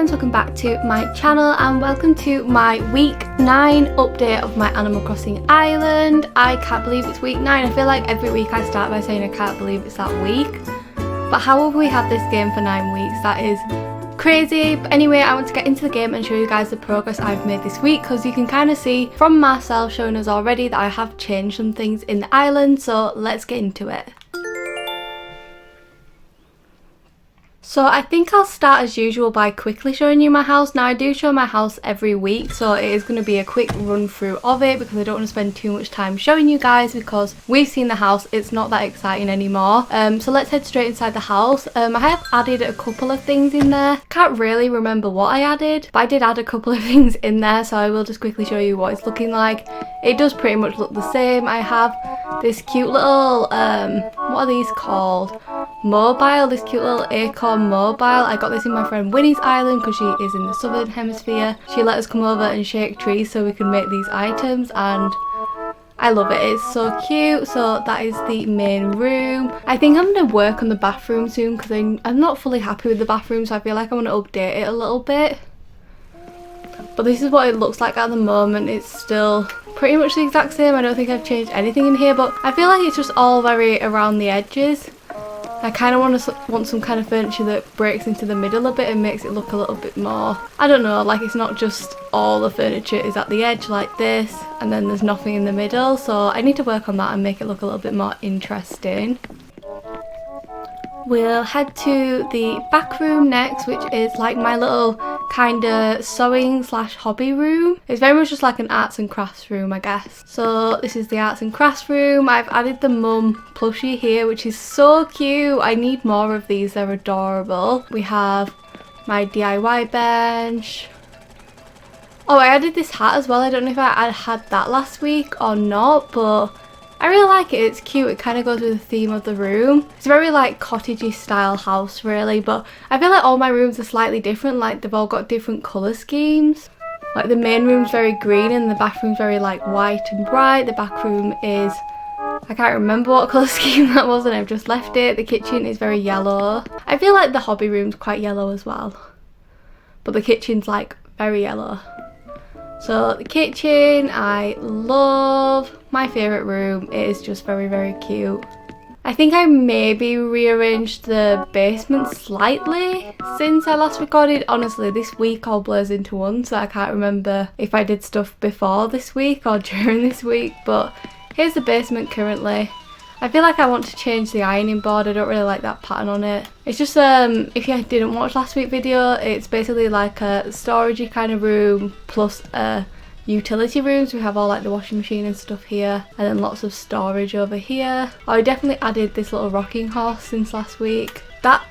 friends, welcome back to my channel and welcome to my week 9 update of my Animal Crossing island. I can't believe it's week 9. I feel like every week I start by saying I can't believe it's that week. But how have we had this game for 9 weeks? That is crazy. But anyway, I want to get into the game and show you guys the progress I've made this week, because you can kind of see from Marcel showing us already that I have changed some things in the island, so let's get into it. So I think I'll start as usual by quickly showing you my house. Now I do show my house every week, so it is going to be a quick run through of it because I don't want to spend too much time showing you guys because we've seen the house, it's not that exciting anymore. So let's head straight inside the house. I have added a couple of things in there. Can't really remember what I added, but I did add a couple of things in there, so I will just quickly show you what it's looking like. It does pretty much look the same. I have this cute little, what are these called? Mobile, this cute little acorn mobile. I got this in my friend Winnie's island because she is in the southern hemisphere. She let us come over and shake trees so we can make these items, and I love it. It's so cute. So that is the main room. I think I'm going to work on the bathroom soon because I'm not fully happy with the bathroom, so I feel like I want to update it a little bit. But this is what it looks like at the moment. It's still pretty much the exact same. I don't think I've changed anything in here, but I feel like it's just all very around the edges. I kind of want some kind of furniture that breaks into the middle a bit and makes it look a little bit more, I don't know, like it's not just all the furniture is at the edge like this and then there's nothing in the middle. So I need to work on that and make it look a little bit more interesting. We'll head to the back room next, which is like my little kind of sewing slash hobby room. It's very much just like an arts and crafts room, I guess. So this is the arts and crafts room. I've added the mum plushie here, which is so cute. I need more of these, they're adorable. We have my DIY bench. Oh, I added this hat as well. I don't know if I had that last week or not, but I really like it. It's cute. It kind of goes with the theme of the room. It's a very like cottagey style house really, but I feel like all my rooms are slightly different. Like they've all got different colour schemes. Like the main room's very green and the bathroom's very like white and bright. The back room is, I can't remember what colour scheme that was and I've just left it. The kitchen is very yellow. I feel like the hobby room's quite yellow as well, but the kitchen's like very yellow. So the kitchen, I love. My favourite room. It is just very, very cute. I think I maybe rearranged the basement slightly since I last recorded. Honestly, this week all blurs into one, so I can't remember if I did stuff before this week or during this week, but here's the basement currently. I feel like I want to change the ironing board. I don't really like that pattern on it. It's just, if you didn't watch last week's video, it's basically like a storagey kind of room plus a utility rooms. We have all like the washing machine and stuff here, and then lots of storage over here. Oh, I definitely added this little rocking horse since last week. That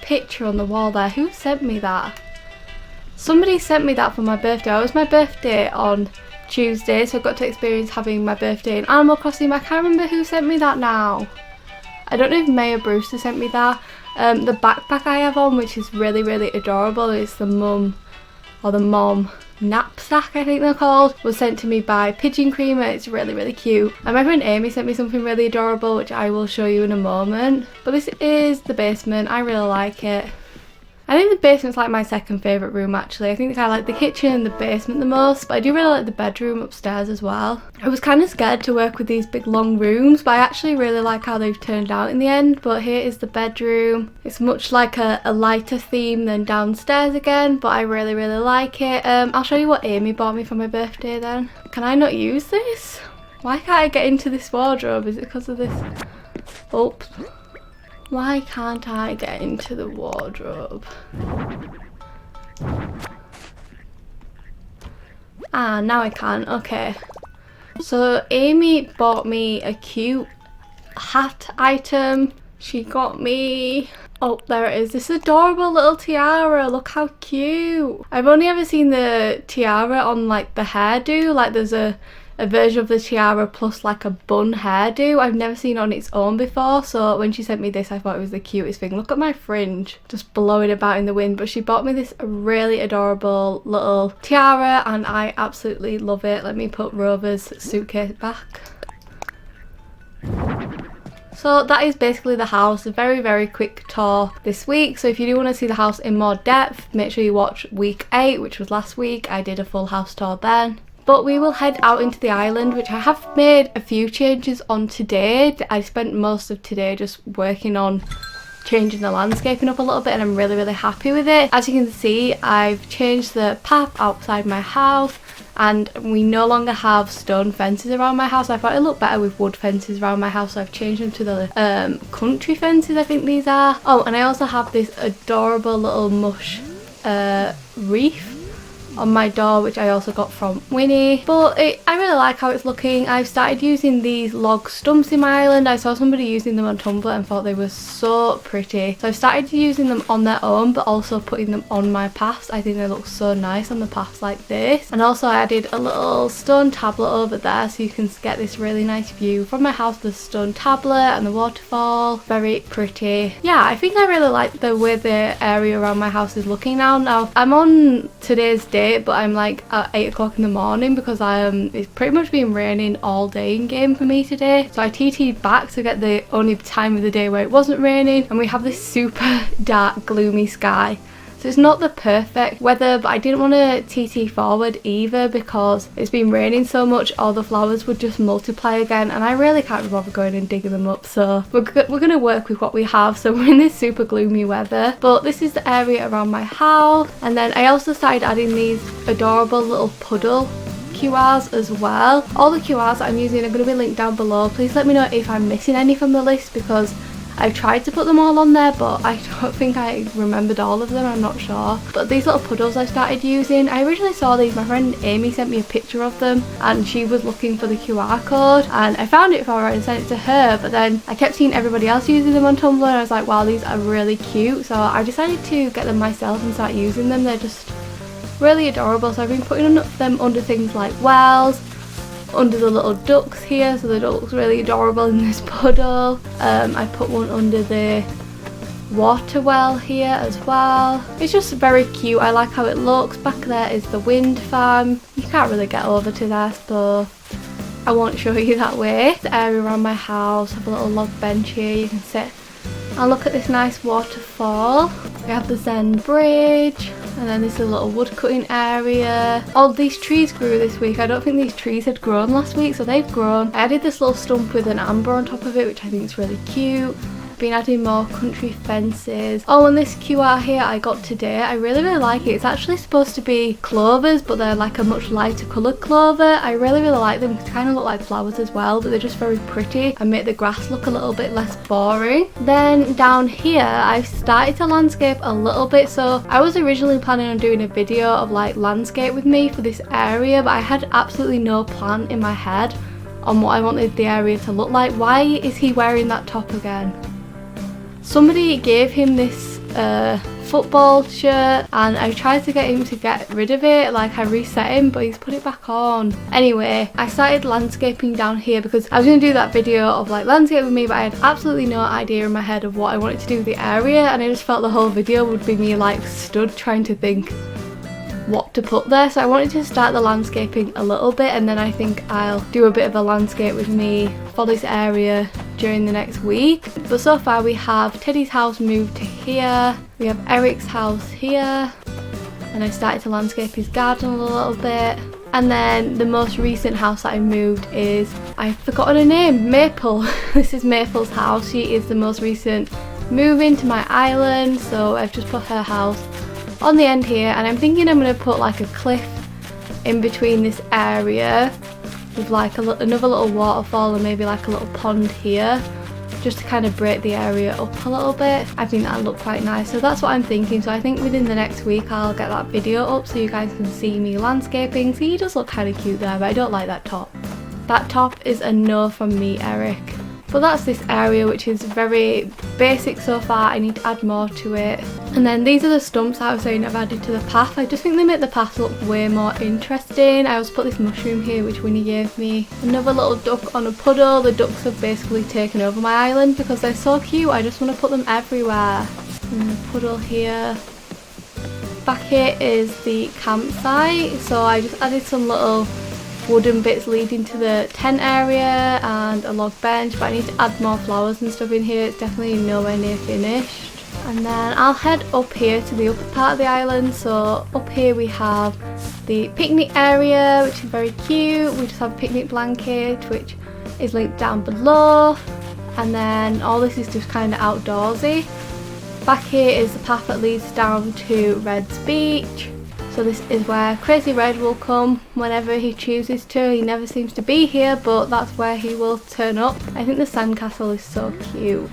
picture on the wall there, who sent me that? Somebody sent me that for my birthday. It was my birthday on Tuesday, so I got to experience having my birthday in Animal Crossing. I can't remember who sent me that now. I don't know if May or Brewster sent me that. The backpack I have on, which is really, really adorable, it's the mum or the mom knapsack I think they're called, was sent to me by Pigeon Creamer. It's really, really cute. And my friend Amy sent me something really adorable which I will show you in a moment. But this is the basement. I really like it. I think the basement's like my second favourite room actually. I think I like the kitchen and the basement the most, but I do really like the bedroom upstairs as well. I was kind of scared to work with these big long rooms, but I actually really like how they've turned out in the end. But here is the bedroom. It's much like a lighter theme than downstairs again, but I really, really like it. I'll show you what Amy bought me for my birthday then. Can I not use this? Why can't I get into this wardrobe? Is it because of this? Oops. Why can't I get into the wardrobe? Ah, now I can. Okay. So Amy bought me a cute hat item. She got me, oh there it is, this adorable little tiara. Look how cute. I've only ever seen the tiara on like the hairdo. Like there's a version of the tiara plus like a bun hairdo. I've never seen it on its own before, so when she sent me this I thought it was the cutest thing. Look at my fringe just blowing about in the wind. But she bought me this really adorable little tiara and I absolutely love it. Let me put Rover's suitcase back. So that is basically the house. A very quick tour this week. So if you do want to see the house in more depth, make sure you watch week 8, which was last week. I did a full house tour then. But we will head out into the island, which I have made a few changes on today. I spent most of today just working on changing the landscaping up a little bit, and I'm really happy with it. As you can see, I've changed the path outside my house, and we no longer have stone fences around my house. I thought it looked better with wood fences around my house, so I've changed them to the country fences, I think these are. Oh, and I also have this adorable little mush reef on my door, which I also got from Winnie. But I really like how it's looking. I've started using these log stumps in my island. I saw somebody using them on Tumblr and thought they were so pretty. So I've started using them on their own, but also putting them on my paths. I think they look so nice on the paths like this. And also I added a little stone tablet over there, so you can get this really nice view from my house, the stone tablet and the waterfall. Very pretty. Yeah, I think I really like the way the area around my house is looking now. Now, I'm on today's date, but I'm like at 8 o'clock in the morning because it's pretty much been raining all day in game for me today. So I TT'd back to get the only time of the day where it wasn't raining, and we have this super dark gloomy sky. So it's not the perfect weather, but I didn't want to TT forward either because it's been raining so much, all the flowers would just multiply again, and I really can't be bothered going and digging them up. So we're going to work with what we have. So we're in this super gloomy weather, but this is the area around my house. And then I also started adding these adorable little puddle QRs as well. All the QRs that I'm using are going to be linked down below. Please let me know if I'm missing any from the list, because I've tried to put them all on there, but I don't think I remembered all of them, I'm not sure. But these little puddles I started using, I originally saw these, my friend Amy sent me a picture of them, and she was looking for the QR code, and I found it for her and sent it to her, but then I kept seeing everybody else using them on Tumblr, and I was like, wow, these are really cute. So I decided to get them myself and start using them. They're just really adorable. So I've been putting them under things like wells, under the little ducks here, so the duck looks really adorable in this puddle. I put one under the water well here as well. It's just very cute. I like how it looks. Back there is the wind farm. You can't really get over to there, so I won't show you that way. The area around my house, I have a little log bench here. You can sit and look at this nice waterfall. We have the Zen bridge, and then this is a little wood cutting area. All these trees grew this week. I don't think these trees had grown last week, so they've grown. I added this little stump with an amber on top of it, which I think is really cute. Been adding more country fences. Oh, and this QR here I got today, I really like it. It's actually supposed to be clovers, but they're like a much lighter coloured clover. I really like them because they kind of look like flowers as well, but they're just very pretty and make the grass look a little bit less boring. Then down here I've started to landscape a little bit. So I was originally planning on doing a video of like landscape with me for this area, but I had absolutely no plan in my head on what I wanted the area to look like. Why is he wearing that top again? Somebody gave him this football shirt, and I tried to get him to get rid of it. Like, I reset him, but he's put it back on. Anyway, I started landscaping down here because I was going to do that video of like landscape with me, but I had absolutely no idea in my head of what I wanted to do with the area, and I just felt the whole video would be me like stood trying to think what to put there. So I wanted to start the landscaping a little bit, and then I think I'll do a bit of a landscape with me for this area during the next week. But so far we have Teddy's house moved to here, we have Eric's house here, and I started to landscape his garden a little bit. And then the most recent house that I moved is, I've forgotten her name, Maple. This is Maple's house. She is the most recent move into my island, so I've just put her house on the end here, and I'm thinking I'm going to put like a cliff in between this area with like another little waterfall and maybe like a little pond here, just to kind of break the area up a little bit. I think that'll look quite nice, so that's what I'm thinking. So I think within the next week I'll get that video up so you guys can see me landscaping. See, he does look kind of cute there, but I don't like that top. That top is a no from me, Eric. But that's this area, which is very basic so far. I need to add more to it. And then these are the stumps I was saying I've added to the path. I just think they make the path look way more interesting. I also put this mushroom here, which Winnie gave me. Another little duck on a puddle. The ducks have basically taken over my island because they're so cute. I just want to put them everywhere. And a puddle here. Back here is the campsite. So I just added some little wooden bits leading to the tent area and a log bench, but I need to add more flowers and stuff in here. It's definitely nowhere near finished. And then I'll head up here to the upper part of the island. So up here we have the picnic area, which is very cute. We just have a picnic blanket, which is linked down below. And then all this is just kind of outdoorsy. Back here is the path that leads down to Red's beach. So this is where Crazy Red will come whenever he chooses to. He never seems to be here, but that's where he will turn up. I think the sandcastle is so cute.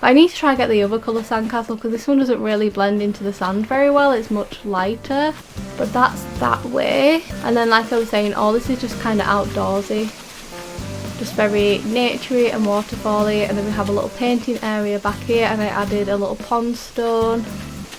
But I need to try and get the other colour sandcastle because this one doesn't really blend into the sand very well. It's much lighter. But that's that way. And then like I was saying, all this is just kind of outdoorsy. Just very naturey and waterfally. And then we have a little painting area back here, and I added a little pond stone.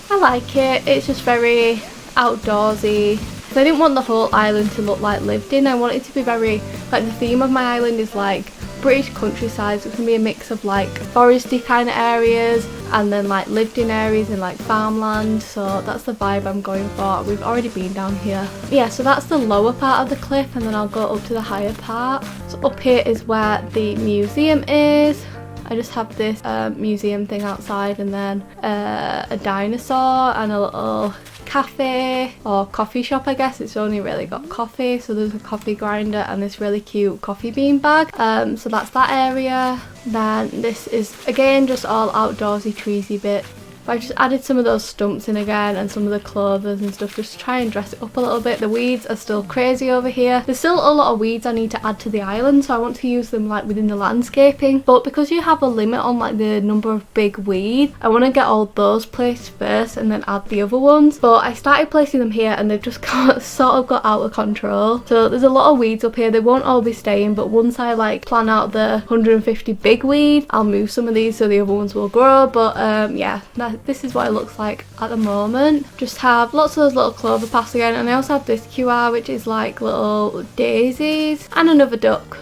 I like it. It's just very outdoorsy. So I didn't want the whole island to look like lived in. I want it to be very, like, the theme of my island is like British countryside, so it's gonna be a mix of like foresty kind of areas and then like lived in areas and like farmland. So that's the vibe I'm going for. We've already been down here. Yeah, so that's the lower part of the cliff, and then I'll go up to the higher part. So up here is where the museum is. I just have this museum thing outside, and then a dinosaur and a little cafe or coffee shop, I guess. It's only really got coffee, so there's a coffee grinder and this really cute coffee bean bag. So that's that area. Then this is again just all outdoorsy treesy bit. But I just added some of those stumps in again and some of the clovers and stuff just to try and dress it up a little bit. The weeds are still crazy over here. There's still a lot of weeds I need to add to the island, so I want to use them like within the landscaping. But because you have a limit on like the number of big weeds, I want to get all those placed first and then add the other ones. But I started placing them here and they've just sort of got out of control. So there's a lot of weeds up here. They won't all be staying, but once I like plan out the 150 big weeds, I'll move some of these so the other ones will grow. But yeah, this is what it looks like at the moment. Just have lots of those little clover paths again, and I also have this QR which is like little daisies and another duck.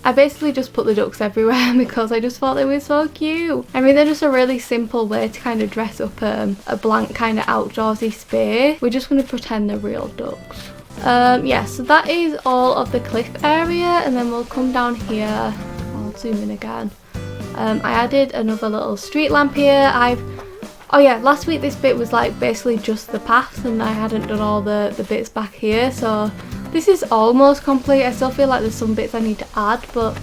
I basically just put the ducks everywhere because I just thought they were so cute. I mean, they're just a really simple way to kind of dress up a blank kind of outdoorsy space. We're just going to pretend they're real ducks. Yeah, so that is all of the cliff area, and then we'll come down here. I'll zoom in again. I added another little street lamp here. Oh yeah, last week this bit was like basically just the paths, and I hadn't done all the bits back here, so this is almost complete. I still feel like there's some bits I need to add, but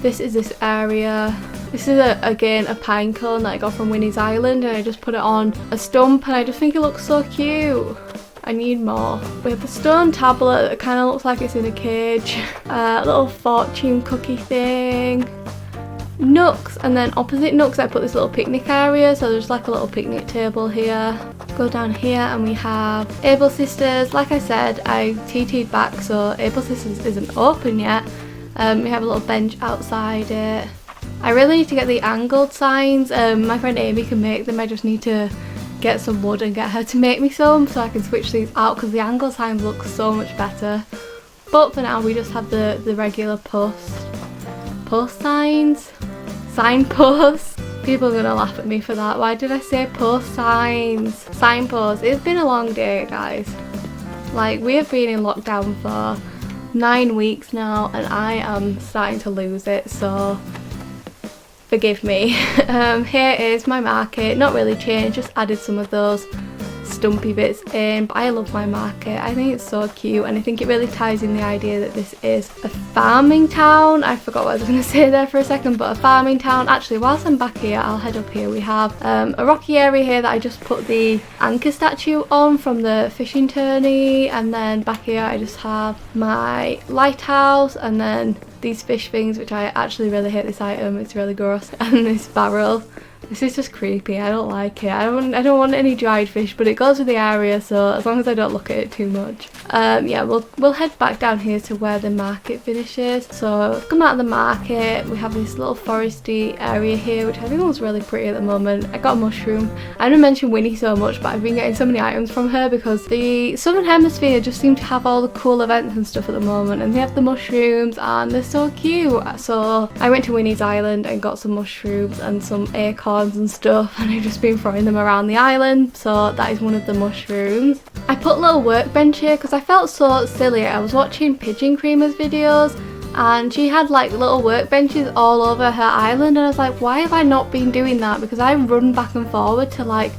this is this area. This is again a pine cone that I got from Winnie's Island, and I just put it on a stump, and I just think it looks so cute. I need more. We have the stone tablet that kind of looks like it's in a cage. Little fortune cookie thing. Nooks, and then opposite nooks I put this little picnic area, so there's like a little picnic table here. Go down here and we have Able Sisters. Like I said, I TT'd back, so Able Sisters isn't open yet. We have a little bench outside it. I really need to get the angled signs. My friend Amy can make them. I just need to get some wood and get her to make me some so I can switch these out, because the angled signs look so much better. But for now we just have the regular post signs. Signposts. People are gonna laugh at me for that. Why did I say post signs? Signposts. It's been a long day, guys. Like, we have been in lockdown for 9 weeks now, and I am starting to lose it, so forgive me. Here is my market. Not really changed, just added some of those stumpy bits in, but I love my market. I think it's so cute, and I think it really ties in the idea that this is a farming town. I forgot what I was going to say there for a second, but a farming town. Actually, whilst I'm back here, I'll head up here. We have a rocky area here that I just put the anchor statue on from the fishing tourney, and then back here I just have my lighthouse, and then these fish things, which I actually really hate this item. It's really gross. And this barrel. This is just creepy. I don't like it. I don't want any dried fish, but it goes with the area, so as long as I don't look at it too much. Yeah, we'll head back down here to where the market finishes. So come out of the market, we have this little foresty area here, which I think looks really pretty at the moment. I got a mushroom. I didn't mention Winnie so much, but I've been getting so many items from her because the Southern Hemisphere just seem to have all the cool events and stuff at the moment, and they have the mushrooms and they're so cute. So I went to Winnie's Island and got some mushrooms and some acorns acorns and stuff, and I've just been throwing them around the island. So that is one of the mushrooms. I put a little workbench here because I felt so silly. I was watching Pigeon Creamer's videos and she had like little workbenches all over her island, and I was like, why have I not been doing that? Because I run back and forward to like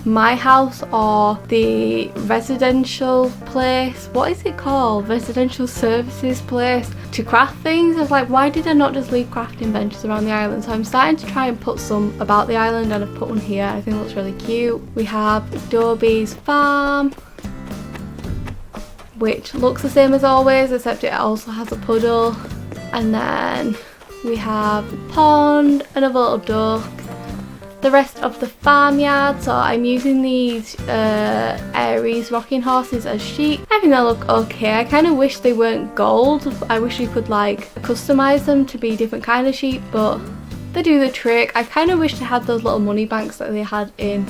my house or the residential place, what is it called, residential services place, to craft things. I was like, why did I not just leave crafting benches around the island? So I'm starting to try and put some about the island, and I've put one here. I think it looks really cute. We have Dobie's farm, which looks the same as always, except it also has a puddle. And then we have a pond, another little duck, the rest of the farmyard. So I'm using these Aries rocking horses as sheep. I think they look okay. I kind of wish they weren't gold. I wish you could like customize them to be different kind of sheep, but they do the trick. I kind of wish they had those little money banks that they had in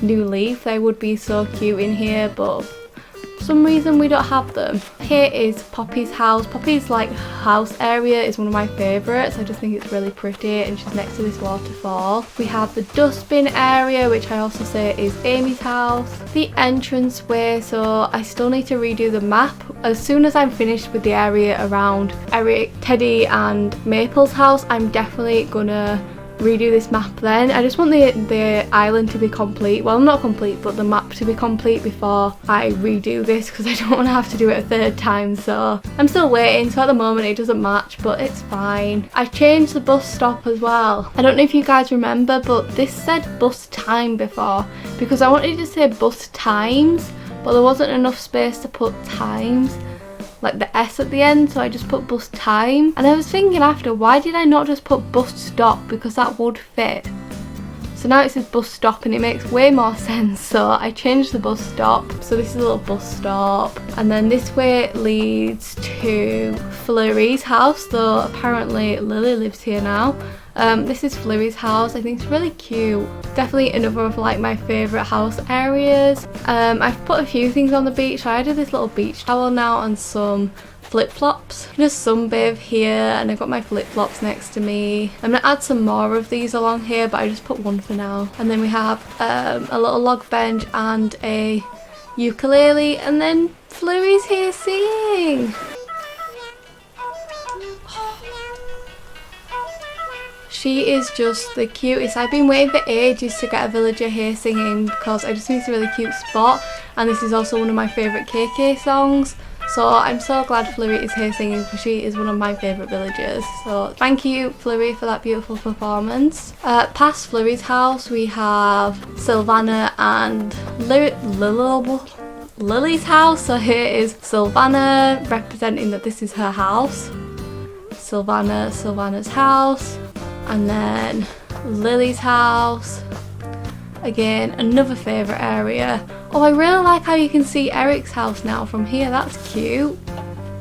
New Leaf. They would be so cute in here, but for some reason we don't have them. Here is Poppy's house. Poppy's like house area is one of my favourites. I just think it's really pretty, and she's next to this waterfall. We have the dustbin area, which I also say is Amy's house. The entranceway, so I still need to redo the map. As soon as I'm finished with the area around Eric, Teddy and Maple's house, I'm definitely gonna redo this map then. I just want the island to be complete, well not complete, but the map to be complete before I redo this, because I don't want to have to do it a third time. So I'm still waiting, so at the moment it doesn't match, but it's fine. I changed the bus stop as well. I don't know if you guys remember, but this said bus time before, because I wanted to say bus times, but there wasn't enough space to put times, like the S at the end, so I just put bus time. And I was thinking after, why did I not just put bus stop, because that would fit. So now it says bus stop and it makes way more sense, so I changed the bus stop. So this is a little bus stop, and then this way leads to Flurry's house, though apparently Lily lives here now. This is Flurry's house. I think it's really cute. Definitely another of like my favourite house areas. I've put a few things on the beach. So I added this little beach towel now and some flip-flops. Just sunbathe here, and I've got my flip-flops next to me. I'm going to add some more of these along here, but I just put one for now. And then we have a little log bench and a ukulele, and then Flurry's here singing. She is just the cutest. I've been waiting for ages to get a villager here singing, because I just think it's a really cute spot, and this is also one of my favourite KK songs. So I'm so glad Flurry is here singing, because she is one of my favourite villagers. So thank you, Flurry, for that beautiful performance. Past Flurry's house we have Sylvana and Lily's house. So here is Sylvana, representing that this is her house. Sylvana's house. And then Lily's house. Again, another favourite area. Oh, I really like how you can see Eric's house now from here. That's cute.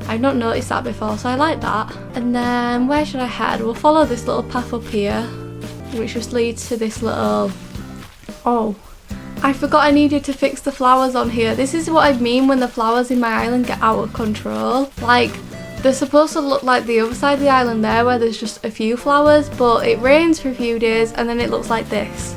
I've not noticed that before, so I like that. And then where should I head? We'll follow this little path up here, which just leads to this little... Oh, I forgot I needed to fix the flowers on here. This is what I mean when the flowers in my island get out of control. Like, they're supposed to look like the other side of the island there, where there's just a few flowers, but it rains for a few days and then it looks like this.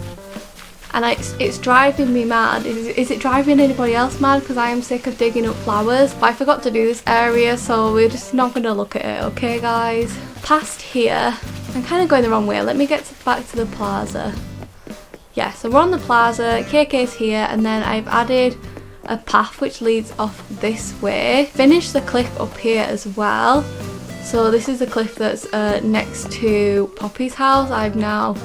And it's driving me mad. Is it driving anybody else mad? Because I am sick of digging up flowers. But I forgot to do this area, so we're just not going to look at it, okay guys? Past here, I'm kind of going the wrong way. Let me get back to the plaza. Yeah, so we're on the plaza, KK's here, and then I've added a path which leads off this way. Finished the cliff up here as well. So this is the cliff that's next to Poppy's house. I've now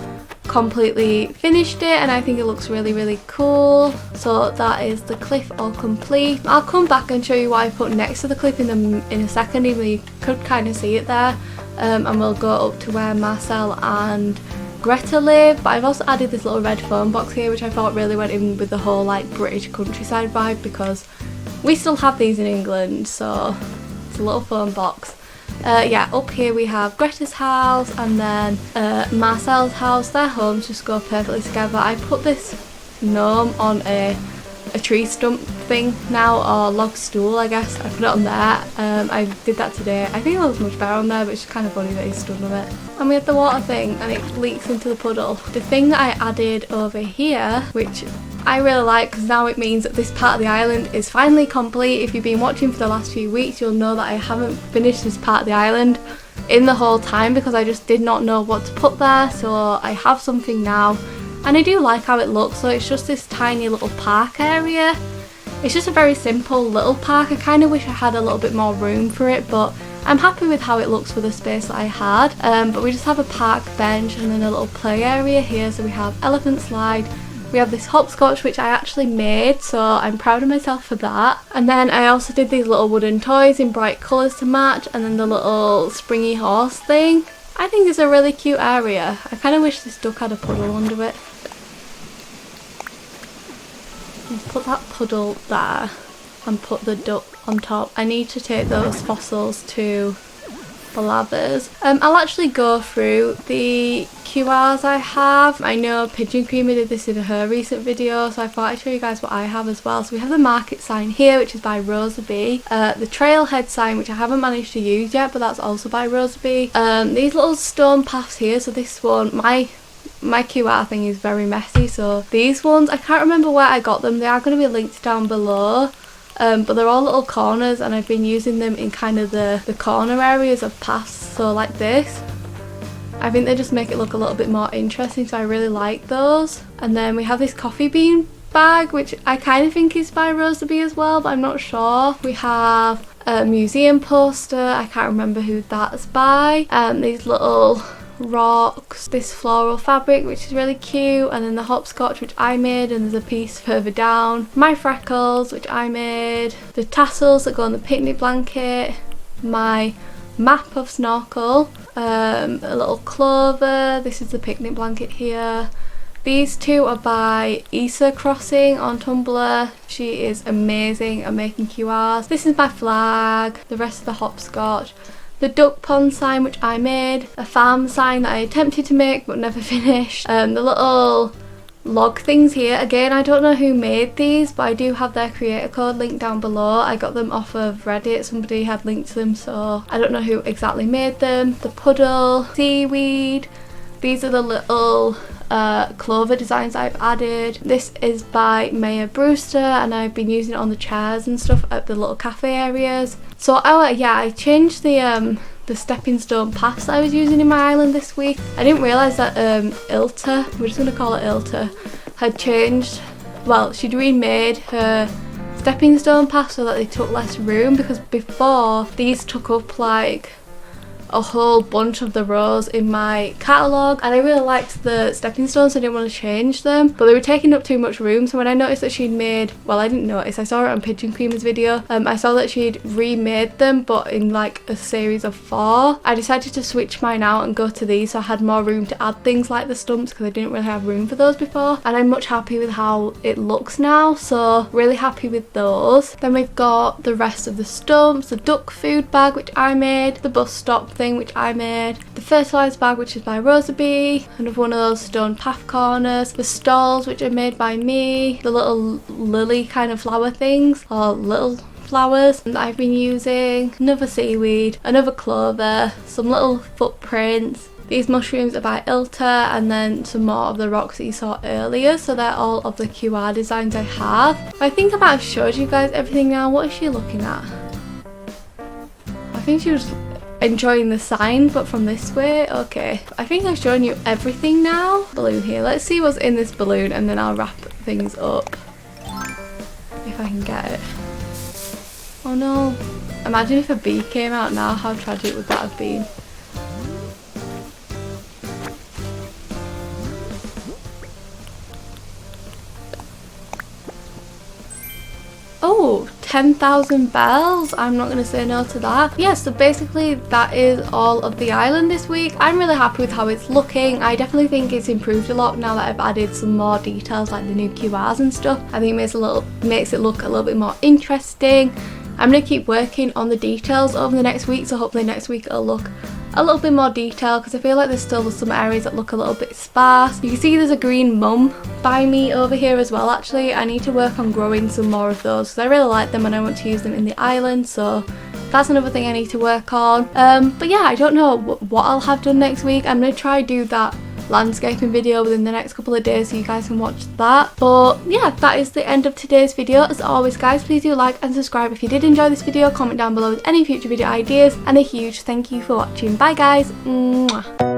completely finished it, and I think it looks really cool. So that is the cliff all complete. I'll come back and show you what I put next to the cliff in a second, even though you could kind of see it there. And we'll go up to where Marcel and Greta live, but I've also added this little red phone box here, which I thought really went in with the whole like British countryside vibe, because we still have these in England, so it's a little phone box. Yeah, up here we have Greta's house and then Marcel's house. Their homes just go perfectly together. I put this gnome on a a tree stump thing now, or log stool I guess. I put it on there. I did that today. I think it looks much better on there, but it's just kind of funny that he's stood on it. And we have the water thing and it leaks into the puddle. The thing that I added over here, which I really like because now it means that this part of the island is finally complete. If you've been watching for the last few weeks, you'll know that I haven't finished this part of the island in the whole time because I just did not know what to put there. So I have something now and I do like how it looks. So it's just this tiny little park area. It's just a very simple little park. I kind of wish I had a little bit more room for it, but I'm happy with how it looks for the space that I had. But we just have a park bench and then a little play area here. So we have elephant slide. We have this hopscotch which I actually made, so I'm proud of myself for that. And then I also did these little wooden toys in bright colours to match, and then the little springy horse thing. I think it's a really cute area. I kind of wish this duck had a puddle under it. Let's put that puddle there and put the duck on top. I need to take those fossils to the lavers. I'll actually go through the QRs I have. I know Pigeon Creamer did this in her recent video, so I thought I'd show you guys what I have as well. So we have the market sign here, which is by Rosabee. The trailhead sign, which I haven't managed to use yet, but that's also by Rosabee. These little stone paths here, so this one, my QR thing is very messy, so these ones, I can't remember where I got them. They are going to be linked down below. But they're all little corners and I've been using them in kind of the corner areas of paths, so like this. I think they just make it look a little bit more interesting, so I really like those. And then we have this coffee bean bag, which I kind of think is by Rosabee as well, but I'm not sure. We have a museum poster, I can't remember who that's by. These little rocks, this floral fabric which is really cute, and then the hopscotch which I made, and there's a piece further down. My freckles which I made, the tassels that go on the picnic blanket, my map of snorkel, a little clover, this is the picnic blanket here. These two are by Isa Crossing on Tumblr. She is amazing at making QRs. This is my flag, the rest of the hopscotch. The duck pond sign which I made, a farm sign that I attempted to make but never finished. The little log things here, again I don't know who made these, but I do have their creator code linked down below. I got them off of Reddit, somebody had linked to them, so I don't know who exactly made them. The puddle, seaweed, these are the little clover designs I've added. This is by Maya Brewster and I've been using it on the chairs and stuff at the little cafe areas. So yeah, I changed the stepping stone paths I was using in my island this week. I didn't realise that Ilta, we're just going to call it Ilta, had changed, well, she'd remade her stepping stone paths so that they took less room, because before these took up like a whole bunch of the rows in my catalogue, and I really liked the stepping stones so I didn't want to change them, but they were taking up too much room. So when I noticed that she'd made, well, I didn't notice, I saw it on Pigeon Creamer's video, I saw that she'd remade them but in like a series of 4. I decided to switch mine out and go to these so I had more room to add things like the stumps, because I didn't really have room for those before, and I'm much happy with how it looks now, so really happy with those. Then we've got the rest of the stumps, the duck food bag which I made, the bus stop thing which I made, the fertiliser bag which is by Rosabee, another one of those stone path corners, the stalls which are made by me, the little lily kind of flower things, or little flowers that I've been using, another seaweed, another clover, some little footprints. These mushrooms are by Ilta, and then some more of the rocks that you saw earlier, so they're all of the QR designs I have. I think I might have showed you guys everything now. What is she looking at? I think she was enjoying the sign, but from this way. Okay, I think I've shown you everything now. Balloon here, let's see what's in this balloon and then I'll wrap things up if I can get it. Oh no, imagine if a bee came out now, how tragic would that have been? Oh, 10,000 bells. I'm not going to say no to that. Yeah, so basically that is all of the island this week. I'm really happy with how it's looking. I definitely think it's improved a lot now that I've added some more details like the new QRs and stuff. I think it makes it look a little bit more interesting. I'm going to keep working on the details over the next week, so hopefully next week it'll look a little bit more detail because I feel like there's still some areas that look a little bit sparse. You can see there's a green mum by me over here as well. Actually, I need to work on growing some more of those because I really like them and I want to use them in the island, so that's another thing I need to work on. But yeah, I don't know what I'll have done next week. I'm going to try do that landscaping video within the next couple of days so you guys can watch that. But yeah, that is the end of today's video. As always guys, please do like and subscribe if you did enjoy this video. Comment down below with any future video ideas, and a huge thank you for watching. Bye guys. Mwah.